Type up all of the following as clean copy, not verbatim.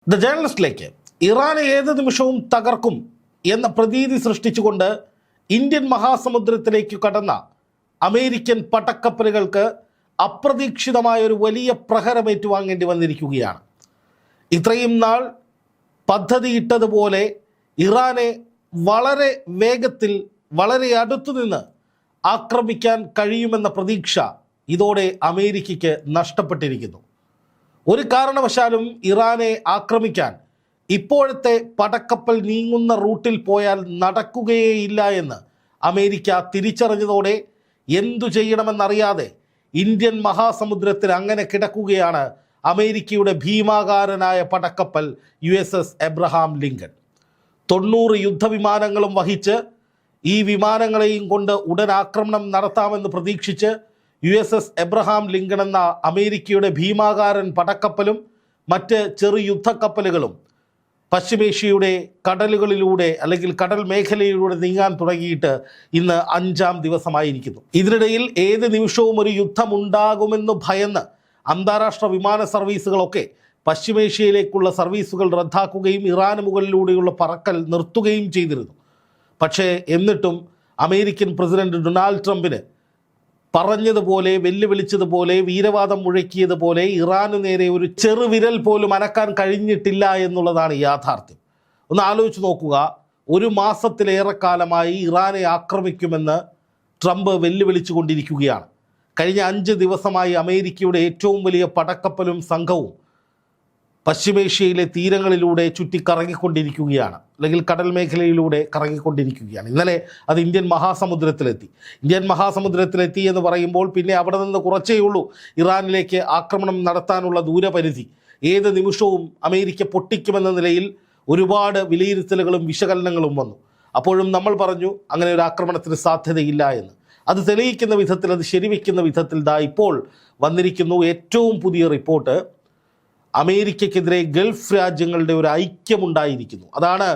The ജേർണലിസ്റ്റിലേക്ക് ഇറാനെ ഏത് നിമിഷവും തകർക്കും എന്ന പ്രതീതി സൃഷ്ടിച്ചുകൊണ്ട് ഇന്ത്യൻ മഹാസമുദ്രത്തിലേക്ക് കടന്ന അമേരിക്കൻ പടക്കപ്പലുകൾക്ക് അപ്രതീക്ഷിതമായ ഒരു വലിയ പ്രഹരം ഏറ്റുവാങ്ങേണ്ടി വന്നിരിക്കുകയാണ്. ഇത്രയും നാൾ പദ്ധതിയിട്ടതുപോലെ ഇറാനെ വളരെ വേഗത്തിൽ വളരെ അടുത്തുനിന്ന് ആക്രമിക്കാൻ കഴിയുമെന്ന പ്രതീക്ഷ ഇതോടെ അമേരിക്കയ്ക്ക് നഷ്ടപ്പെട്ടിരിക്കുന്നു. ഒരു കാരണവശാലും ഇറാനെ ആക്രമിക്കാൻ ഇപ്പോഴത്തെ പടക്കപ്പൽ നീങ്ങുന്ന റൂട്ടിൽ പോയാൽ നടക്കുകയേയില്ല എന്ന് അമേരിക്ക തിരിച്ചറിഞ്ഞതോടെ എന്തു ചെയ്യണമെന്നറിയാതെ ഇന്ത്യൻ മഹാസമുദ്രത്തിൽ അങ്ങനെ കിടക്കുകയാണ് അമേരിക്കയുടെ ഭീമാകാരനായ പടക്കപ്പൽ USS എബ്രഹാം ലിങ്കൺ. 90 യുദ്ധവിമാനങ്ങളും വഹിച്ച് ഈ വിമാനങ്ങളെയും കൊണ്ട് ഉടൻ ആക്രമണം നടത്താമെന്ന് പ്രതീക്ഷിച്ച് USS എബ്രഹാം ലിങ്കൺ എന്ന അമേരിക്കയുടെ ഭീമാകാരൻ പടക്കപ്പലും മറ്റ് ചെറു യുദ്ധക്കപ്പലുകളും പശ്ചിമേഷ്യയുടെ കടലുകളിലൂടെ അല്ലെങ്കിൽ കടൽ മേഖലയിലൂടെ നീങ്ങാൻ തുടങ്ങിയിട്ട് ഇന്ന് 5-ാം ദിവസമായിരിക്കുന്നു. ഇതിനിടയിൽ ഏത് നിമിഷവും ഒരു യുദ്ധമുണ്ടാകുമെന്ന് ഭയന്ന് അന്താരാഷ്ട്ര വിമാന സർവീസുകളൊക്കെ പശ്ചിമേഷ്യയിലേക്കുള്ള സർവീസുകൾ റദ്ദാക്കുകയും ഇറാന് മുകളിലൂടെയുള്ള പറക്കൽ നിർത്തുകയും ചെയ്തിരുന്നു. പക്ഷേ എന്നിട്ടും അമേരിക്കൻ പ്രസിഡന്റ് ഡൊണാൾഡ് ട്രംപിന് പറഞ്ഞതുപോലെ വെല്ലുവിളിച്ചതുപോലെ വീരവാദം മുഴക്കിയതുപോലെ ഇറാന് നേരെ ഒരു ചെറുവിരൽ പോലും അനക്കാൻ കഴിഞ്ഞിട്ടില്ല എന്നുള്ളതാണ് യാഥാർത്ഥ്യം. ഒന്ന് ആലോചിച്ച് നോക്കുക, ഒരു മാസത്തിലേറെക്കാലമായി ഇറാനെ ആക്രമിക്കുമെന്ന് ട്രംപ് വെല്ലുവിളിച്ചു കൊണ്ടിരിക്കുകയാണ്. കഴിഞ്ഞ 5 ദിവസമായി അമേരിക്കയുടെ ഏറ്റവും വലിയ പടക്കപ്പലും സംഘവും പശ്ചിമേഷ്യയിലെ തീരങ്ങളിലൂടെ ചുറ്റിക്കറങ്ങിക്കൊണ്ടിരിക്കുകയാണ്, അല്ലെങ്കിൽ കടൽ മേഖലയിലൂടെ കറങ്ങിക്കൊണ്ടിരിക്കുകയാണ്. ഇന്നലെ അത് ഇന്ത്യൻ മഹാസമുദ്രത്തിലെത്തി എന്ന് പറയുമ്പോൾ പിന്നെ അവിടെ നിന്ന് കുറച്ചേ ഉള്ളൂ ഇറാനിലേക്ക് ആക്രമണം നടത്താനുള്ള ദൂരപരിധി. ഏത് നിമിഷവും അമേരിക്ക പൊട്ടിക്കുമെന്ന നിലയിൽ ഒരുപാട് വിലയിരുത്തലുകളും വിശകലനങ്ങളും വന്നു. അപ്പോഴും നമ്മൾ പറഞ്ഞു അങ്ങനെ ഒരു ആക്രമണത്തിന് സാധ്യതയില്ല എന്ന്. അത് തെളിയിക്കുന്ന വിധത്തിൽ, അത് ശരിവെക്കുന്ന വിധത്തിൽ ഇപ്പോൾ വന്നിരിക്കുന്നു ഏറ്റവും പുതിയ റിപ്പോർട്ട്. അമേരിക്കയ്ക്കെതിരെ ഗൾഫ് രാജ്യങ്ങളുടെ ഒരു ഐക്യമുണ്ടായിരിക്കുന്നു. അതാണ്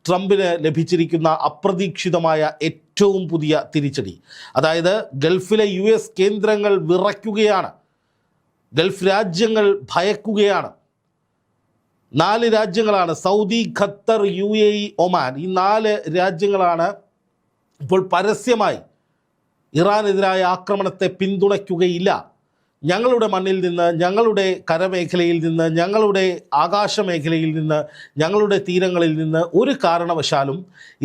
ട്രംപിന് ലഭിച്ചിരിക്കുന്ന അപ്രതീക്ഷിതമായ ഏറ്റവും പുതിയ തിരിച്ചടി. അതായത് ഗൾഫിലെ US കേന്ദ്രങ്ങൾ വിറയ്ക്കുകയാണ്, ഗൾഫ് രാജ്യങ്ങൾ ഭയക്കുകയാണ്. 4 രാജ്യങ്ങളാണ്, സൗദി, ഖത്തർ, UAE, ഒമാൻ. ഈ 4 രാജ്യങ്ങളാണ് ഇപ്പോൾ പരസ്യമായി ഇറാനെതിരായ ആക്രമണത്തെ പിന്തുണയ്ക്കുകയില്ല, ഞങ്ങളുടെ മണ്ണിൽ നിന്ന്, ഞങ്ങളുടെ കരമേഖലയിൽ നിന്ന്, ഞങ്ങളുടെ ആകാശമേഖലയിൽ നിന്ന്, ഞങ്ങളുടെ തീരങ്ങളിൽ നിന്ന് ഒരു കാരണവശാലും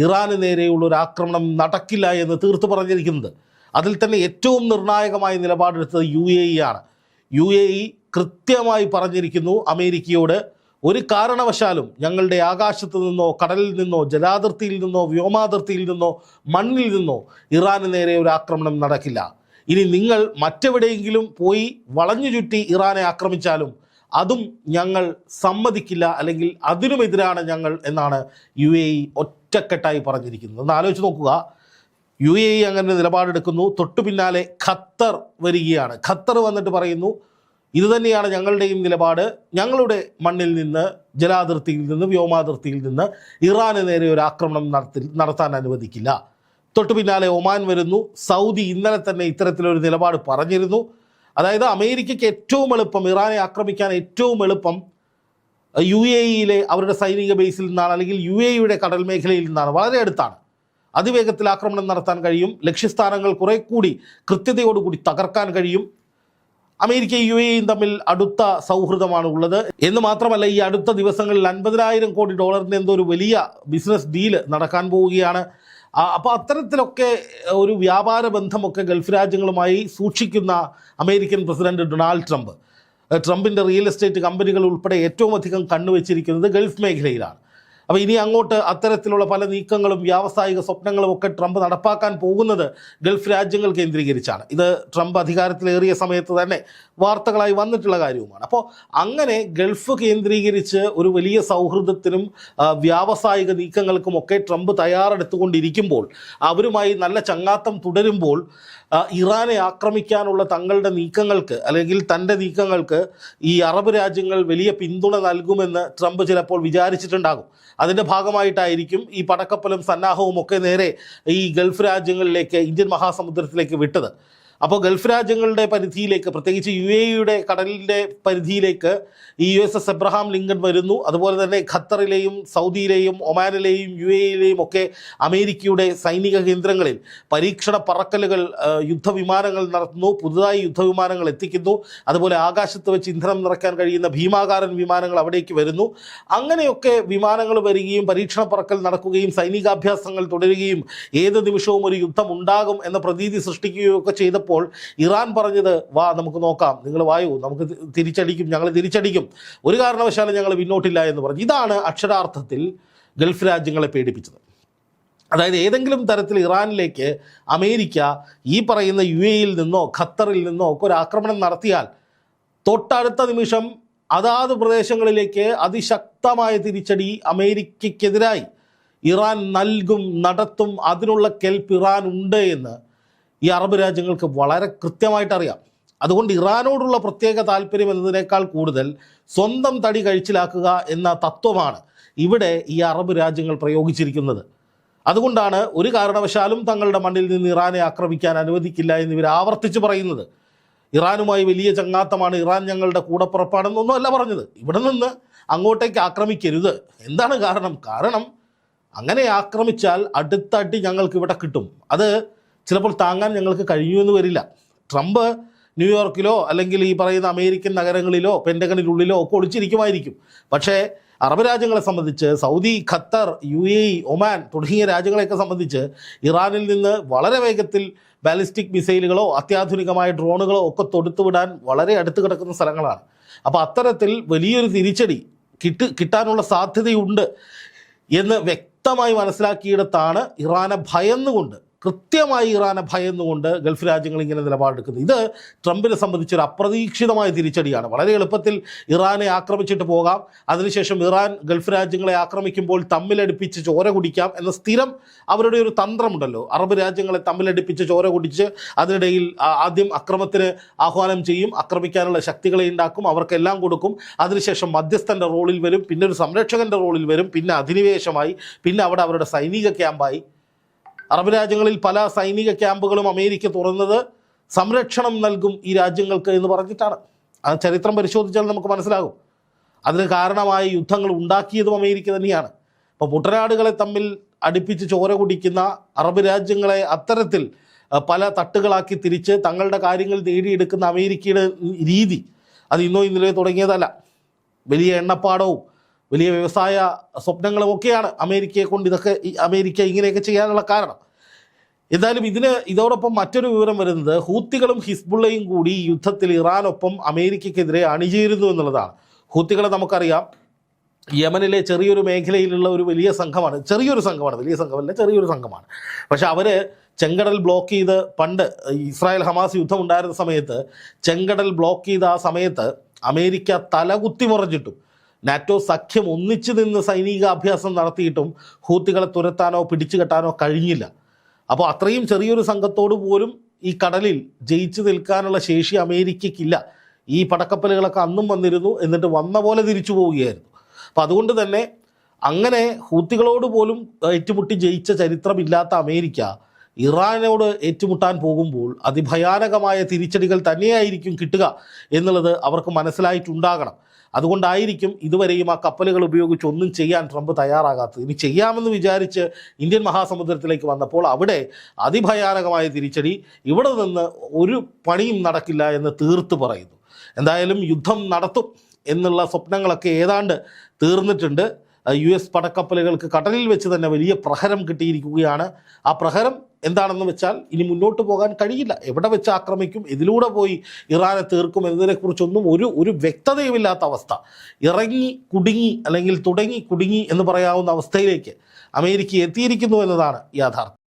ഇറാന് നേരെയുള്ള ഒരു ആക്രമണം നടക്കില്ല എന്ന് തീർത്തു പറഞ്ഞിരിക്കുന്നത്. അതിൽ തന്നെ ഏറ്റവും നിർണായകമായ നിലപാടെടുത്തത് UAE ആണ്. UAE കൃത്യമായി പറഞ്ഞിരിക്കുന്നു അമേരിക്കയോട്, ഒരു കാരണവശാലും ഞങ്ങളുടെ ആകാശത്ത് നിന്നോ കടലിൽ നിന്നോ ജലാതിർത്തിയിൽ നിന്നോ വ്യോമാതിർത്തിയിൽ നിന്നോ മണ്ണിൽ നിന്നോ ഇറാന് നേരെ ഒരു ആക്രമണം നടക്കില്ല. ഇനി നിങ്ങൾ മറ്റെവിടെയെങ്കിലും പോയി വളഞ്ഞു ചുറ്റി ഇറാനെ ആക്രമിച്ചാലും അതും ഞങ്ങൾ സമ്മതിക്കില്ല, അല്ലെങ്കിൽ അതിനുമെതിരാണ് ഞങ്ങൾ എന്നാണ് UAE ഒറ്റക്കെട്ടായി പറഞ്ഞിരിക്കുന്നത്. ഒന്ന് ആലോചിച്ച് നോക്കുക, UAE അങ്ങനെ നിലപാടെടുക്കുന്നു. തൊട്ടു പിന്നാലെ ഖത്തർ വരികയാണ്. ഖത്തർ വന്നിട്ട് പറയുന്നു, ഇതുതന്നെയാണ് ഞങ്ങളുടെയും നിലപാട്, ഞങ്ങളുടെ മണ്ണിൽ നിന്ന്, ജലാതിർത്തിയിൽ നിന്ന്, വ്യോമാതിർത്തിയിൽ നിന്ന് ഇറാന് നേരെ ഒരു ആക്രമണം നടത്താൻ അനുവദിക്കില്ല. തൊട്ടു പിന്നാലെ ഒമാൻ വരുന്നു. സൗദി ഇന്നലെ തന്നെ ഇത്തരത്തിലൊരു നിലപാട് പറഞ്ഞിരുന്നു. അതായത് അമേരിക്കയ്ക്ക് ഏറ്റവും എളുപ്പം, ഇറാനെ ആക്രമിക്കാൻ ഏറ്റവും എളുപ്പം UAEയിലെ അവരുടെ സൈനിക ബേസിൽ നിന്നാണ്, അല്ലെങ്കിൽ UAEയുടെ കടൽ മേഖലയിൽ നിന്നാണ്, വളരെ അടുത്താണ്. അതിവേഗത്തിൽ ആക്രമണം നടത്താൻ കഴിയും, ലക്ഷ്യസ്ഥാനങ്ങൾ കുറെ കൂടി കൃത്യതയോടുകൂടി തകർക്കാൻ കഴിയും. അമേരിക്കയും UAEയും തമ്മിൽ അടുത്ത സൗഹൃദമാണ് ഉള്ളത് എന്ന് മാത്രമല്ല, ഈ അടുത്ത ദിവസങ്ങളിൽ $50,000 കോടി എന്തോ ഒരു വലിയ ബിസിനസ് ഡീല് നടക്കാൻ പോവുകയാണ്. അപ്പോൾ അത്തരത്തിലൊക്കെ ഒരു വ്യാപാര ബന്ധമൊക്കെ ഗൾഫ് രാജ്യങ്ങളുമായി സൂക്ഷിക്കുന്ന അമേരിക്കൻ പ്രസിഡന്റ് ഡൊണാൾഡ് ട്രംപിൻ്റെ റിയൽ എസ്റ്റേറ്റ് കമ്പനികൾ ഉൾപ്പെടെ ഏറ്റവും അധികം കണ്ണുവെച്ചിരിക്കുന്നത് ഗൾഫ് മേഖലയിലാണ്. അപ്പോൾ ഇനി അങ്ങോട്ട് അത്തരത്തിലുള്ള പല നീക്കങ്ങളും വ്യാവസായിക സ്വപ്നങ്ങളും ഒക്കെ ട്രംപ് നടപ്പാക്കാൻ പോകുന്നത് ഗൾഫ് രാജ്യങ്ങൾ കേന്ദ്രീകരിച്ചാണ്. ഇത് ട്രംപ് അധികാരത്തിലേറിയ സമയത്ത് തന്നെ വാർത്തകളായി വന്നിട്ടുള്ള കാര്യവുമാണ്. അപ്പോൾ അങ്ങനെ ഗൾഫ് കേന്ദ്രീകരിച്ച് ഒരു വലിയ സൗഹൃദത്തിനും വ്യാവസായിക നീക്കങ്ങൾക്കുമൊക്കെ ട്രംപ് തയ്യാറെടുത്തുകൊണ്ടിരിക്കുമ്പോൾ, അവരുമായി നല്ല ചങ്ങാത്തം തുടരുമ്പോൾ, ഇറാനെ ആക്രമിക്കാനുള്ള തങ്ങളുടെ നീക്കങ്ങൾക്ക്, അല്ലെങ്കിൽ തൻ്റെ നീക്കങ്ങൾക്ക് ഈ അറബ് രാജ്യങ്ങൾ വലിയ പിന്തുണ നൽകുമെന്ന് ട്രംപ് ചിലപ്പോൾ വിചാരിച്ചിട്ടുണ്ടാകും. അതിൻ്റെ ഭാഗമായിട്ടായിരിക്കും ഈ പടക്കപ്പലും സന്നാഹവും ഒക്കെ നേരെ ഈ ഗൾഫ് രാജ്യങ്ങളിലേക്ക്, ഇന്ത്യൻ മഹാസമുദ്രത്തിലേക്ക് വിട്ടത്. അപ്പോൾ ഗൾഫ് രാജ്യങ്ങളുടെ പരിധിയിലേക്ക്, പ്രത്യേകിച്ച് UAE കടലിൻ്റെ പരിധിയിലേക്ക് ഈ USS എബ്രഹാം ലിങ്കൺ വരുന്നു. അതുപോലെ തന്നെ ഖത്തറിലെയും സൗദിയിലെയും ഒമാനിലെയും UAE ഒക്കെ അമേരിക്കയുടെ സൈനിക കേന്ദ്രങ്ങളിൽ പരീക്ഷണ പറക്കലുകൾ, യുദ്ധവിമാനങ്ങൾ നടത്തുന്നു, പുതുതായി യുദ്ധവിമാനങ്ങൾ എത്തിക്കുന്നു. അതുപോലെ ആകാശത്ത് വെച്ച് ഇന്ധനം നിറയ്ക്കാൻ കഴിയുന്ന ഭീമാകാരൻ വിമാനങ്ങൾ അവിടേക്ക് വരുന്നു. അങ്ങനെയൊക്കെ വിമാനങ്ങൾ വരികയും പരീക്ഷണ പറക്കൽ നടക്കുകയും സൈനികാഭ്യാസങ്ങൾ തുടരുകയും ഏത് നിമിഷവും ഒരു യുദ്ധം ഉണ്ടാകും എന്ന പ്രതീതി സൃഷ്ടിക്കുകയും ഒക്കെ ചെയ്തപ്പോൾ ഇറാൻ പറഞ്ഞത്, വാ നമുക്ക് നോക്കാം, നിങ്ങൾ വായു, നമുക്ക് തിരിച്ചടിക്കും, ഞങ്ങൾ തിരിച്ചടിക്കും, ഒരു കാരണവശാലും ഞങ്ങൾ പിന്നോട്ടില്ല എന്ന് പറഞ്ഞു. ഇതാണ് അക്ഷരാർത്ഥത്തിൽ ഗൾഫ് രാജ്യങ്ങളെ പേടിപ്പിച്ചത്. അതായത് ഏതെങ്കിലും തരത്തിൽ ഇറാനിലേക്ക് അമേരിക്ക ഈ പറയുന്ന UAE നിന്നോ ഖത്തറിൽ നിന്നോ ഒക്കെ ഒരു ആക്രമണം നടത്തിയാൽ തൊട്ടടുത്ത നിമിഷം അതാത് പ്രദേശങ്ങളിലേക്ക് അതിശക്തമായ തിരിച്ചടി അമേരിക്കയ്ക്കെതിരായി ഇറാൻ നൽകും, നടത്തും. അതിനുള്ള കെൽപ്പ് ഇറാൻ ഉണ്ട് എന്ന് ഈ അറബ് രാജ്യങ്ങൾക്ക് വളരെ കൃത്യമായിട്ട് അറിയാം. അതുകൊണ്ട് ഇറാനോടുള്ള പ്രത്യേക താല്പര്യം എന്നതിനേക്കാൾ കൂടുതൽ സ്വന്തം തടി കഴിച്ചിലാക്കുക എന്ന തത്വമാണ് ഇവിടെ ഈ അറബ് രാജ്യങ്ങൾ പ്രയോഗിച്ചിരിക്കുന്നത്. അതുകൊണ്ടാണ് ഒരു കാരണവശാലും തങ്ങളുടെ മണ്ണിൽ നിന്ന് ഇറാനെ ആക്രമിക്കാൻ അനുവദിക്കില്ല എന്ന് ഇവർ ആവർത്തിച്ച് പറയുന്നത്. ഇറാനുമായി വലിയ ചങ്ങാത്തമാണ്, ഇറാൻ ഞങ്ങളുടെ കൂടപ്പുറപ്പാടെന്നൊന്നും അല്ല പറഞ്ഞത്. ഇവിടെ നിന്ന് അങ്ങോട്ടേക്ക് ആക്രമിക്കരുത്. എന്താണ് കാരണം? കാരണം അങ്ങനെ ആക്രമിച്ചാൽ അടുത്ത അടി ഞങ്ങൾക്ക് ഇവിടെ കിട്ടും. അത് ചിലപ്പോൾ താങ്ങാൻ ഞങ്ങൾക്ക് കഴിയുമെന്ന് വരില്ല. ട്രംപ് ന്യൂയോർക്കിലോ അല്ലെങ്കിൽ ഈ പറയുന്ന അമേരിക്കൻ നഗരങ്ങളിലോ പെൻറ്റഗണിനുള്ളിലോ ഒക്കെ ഒളിച്ചിരിക്കുമായിരിക്കും. പക്ഷേ അറബ് രാജ്യങ്ങളെ സംബന്ധിച്ച്, സൗദി, ഖത്തർ, UAE, ഒമാൻ തുടങ്ങിയ രാജ്യങ്ങളെയൊക്കെ സംബന്ധിച്ച് ഇറാനിൽ നിന്ന് വളരെ വേഗത്തിൽ ബാലിസ്റ്റിക് മിസൈലുകളോ അത്യാധുനികമായ ഡ്രോണുകളോ ഒക്കെ തൊടുത്തുവിടാൻ വളരെ അടുത്ത് കിടക്കുന്ന സ്ഥലങ്ങളാണ്. അപ്പോൾ അത്തരത്തിൽ വലിയൊരു തിരിച്ചടി കിട്ടാനുള്ള സാധ്യതയുണ്ട് എന്ന് വ്യക്തമായി മനസ്സിലാക്കിയിടത്താണ് ഇറാനെ ഭയന്നുകൊണ്ട്, കൃത്യമായി ഇറാനെ ഭയന്നുകൊണ്ട് ഗൾഫ് രാജ്യങ്ങൾ ഇങ്ങനെ നിലപാടെടുക്കുന്നത്. ഇത് ട്രംപിനെ സംബന്ധിച്ചൊരു അപ്രതീക്ഷിതമായ തിരിച്ചടിയാണ്. വളരെ എളുപ്പത്തിൽ ഇറാനെ ആക്രമിച്ചിട്ട് പോകാം, അതിനുശേഷം ഇറാൻ ഗൾഫ് രാജ്യങ്ങളെ ആക്രമിക്കുമ്പോൾ തമ്മിലടിപ്പിച്ച് ചോര കുടിക്കാം എന്ന സ്ഥിരം അവരുടെ ഒരു തന്ത്രമുണ്ടല്ലോ. അറബ് രാജ്യങ്ങളെ തമ്മിലടിപ്പിച്ച് ചോര കുടിച്ച് അതിനിടയിൽ ആദ്യം അക്രമത്തിന് ആഹ്വാനം ചെയ്യും, ആക്രമിക്കാനുള്ള ശക്തികളെ ഉണ്ടാക്കും, അവർക്കെല്ലാം കൊടുക്കും, അതിനുശേഷം മധ്യസ്ഥൻ്റെ റോളിൽ വരും, പിന്നെ ഒരു സംരക്ഷകൻ്റെ റോളിൽ വരും, പിന്നെ അധിനിവേശമായി, പിന്നെ അവിടെ അവരുടെ സൈനിക ക്യാമ്പായി. അറബ് രാജ്യങ്ങളിൽ പല സൈനിക ക്യാമ്പുകളും അമേരിക്ക തുറന്നത് സംരക്ഷണം നൽകും ഈ രാജ്യങ്ങൾക്ക് എന്ന് പറഞ്ഞിട്ടാണ്. ആ ചരിത്രം പരിശോധിച്ചാൽ നമുക്ക് മനസ്സിലാകും. അതിന് കാരണമായ യുദ്ധങ്ങൾ ഉണ്ടാക്കിയതും അമേരിക്ക തന്നെയാണ്. അപ്പോൾ മുട്ടനാടുകളെ തമ്മിൽ അടുപ്പിച്ച് ചോര കുടിക്കുന്ന അറബ് രാജ്യങ്ങളെ അത്തരത്തിൽ പല തട്ടുകളാക്കി തിരിച്ച് തങ്ങളുടെ കാര്യങ്ങൾ നേടിയെടുക്കുന്ന അമേരിക്കയുടെ രീതി അത് ഇന്നോ ഇന്നലെ തുടങ്ങിയതല്ല. വലിയ എണ്ണപ്പാടവും വലിയ വ്യവസായ സ്വപ്നങ്ങളും ഒക്കെയാണ് അമേരിക്കയെ കൊണ്ട് അമേരിക്ക ഇങ്ങനെയൊക്കെ ചെയ്യാനുള്ള കാരണം. എന്തായാലും ഇതോടൊപ്പം മറ്റൊരു വിവരം വരുന്നത്, ഹൂത്തികളും ഹിസ്ബുള്ളയും കൂടി ഈ യുദ്ധത്തിൽ ഇറാനൊപ്പം അമേരിക്കയ്ക്കെതിരെ അണിചേരുന്നു എന്നുള്ളതാണ്. ഹൂത്തികളെ നമുക്കറിയാം, യമനിലെ ചെറിയൊരു മേഖലയിലുള്ള ഒരു വലിയ സംഘമാണ്, വലിയ സംഘമല്ല, ചെറിയൊരു സംഘമാണ്. പക്ഷെ അവർ ചെങ്കടൽ ബ്ലോക്ക് ചെയ്ത്, പണ്ട് ഇസ്രായേൽ ഹമാസ് യുദ്ധം ഉണ്ടായിരുന്ന സമയത്ത് ചെങ്കടൽ ബ്ലോക്ക് ചെയ്ത ആ സമയത്ത് അമേരിക്ക തലകുത്തി മറിഞ്ഞിട്ടും നാറ്റോ സഖ്യം ഒന്നിച്ചു നിന്ന് സൈനികാഭ്യാസം നടത്തിയിട്ടും ഹൂത്തികളെ തുരത്താനോ പിടിച്ചു കെട്ടാനോ കഴിഞ്ഞില്ല. അപ്പോൾ അത്രയും ചെറിയൊരു സംഘത്തോട് പോലും ഈ കടലിൽ ജയിച്ചു നിൽക്കാനുള്ള ശേഷി അമേരിക്കയ്ക്കില്ല. ഈ പടക്കപ്പലുകളൊക്കെ അന്നും വന്നിരുന്നു, എന്നിട്ട് വന്ന പോലെ തിരിച്ചു പോവുകയായിരുന്നു. അപ്പോൾ അതുകൊണ്ട് തന്നെ അങ്ങനെ ഹൂത്തികളോട് പോലും ഏറ്റുമുട്ടി ജയിച്ച ചരിത്രമില്ലാത്ത അമേരിക്ക ഇറാനോട് ഏറ്റുമുട്ടാൻ പോകുമ്പോൾ അതിഭയാനകമായ തിരിച്ചടികൾ തന്നെയായിരിക്കും കിട്ടുക എന്നുള്ളത് അവർക്ക് മനസ്സിലായിട്ടുണ്ടാകണം. അതുകൊണ്ടായിരിക്കും ഇതുവരെയും ആ കപ്പലുകൾ ഉപയോഗിച്ച് ഒന്നും ചെയ്യാൻ ട്രംപ് തയ്യാറാകാത്തത്. ഇനി ചെയ്യാമെന്ന് വിചാരിച്ച് ഇന്ത്യൻ മഹാസമുദ്രത്തിലേക്ക് വന്നപ്പോൾ അവിടെ അതിഭയാനകമായ തിരിച്ചടി, ഇവിടെ നിന്ന് ഒരു പണിയും നടക്കില്ല എന്ന് തീർത്ത് പറയുന്നു. എന്തായാലും യുദ്ധം നടത്തും എന്നുള്ള സ്വപ്നങ്ങളൊക്കെ ഏതാണ്ട് തീർന്നിട്ടുണ്ട്. US പടക്കപ്പലുകൾക്ക് കടലിൽ വെച്ച് തന്നെ വലിയ പ്രഹരം കിട്ടിയിരിക്കുകയാണ്. ആ പ്രഹരം എന്താണെന്ന് വെച്ചാൽ ഇനി മുന്നോട്ട് പോകാൻ കഴിയില്ല. എവിടെ വെച്ച് ആക്രമിക്കും, ഇതിലൂടെ പോയി ഇറാനെ തീർക്കും എന്നതിനെക്കുറിച്ചൊന്നും ഒരു വ്യക്തതയുമില്ലാത്ത അവസ്ഥ. ഇറങ്ങി കുടുങ്ങി അല്ലെങ്കിൽ തുടങ്ങി കുടുങ്ങി എന്ന് പറയാവുന്ന അവസ്ഥയിലേക്ക് അമേരിക്ക എത്തിയിരിക്കുന്നു എന്നതാണ് യാഥാർത്ഥ്യം.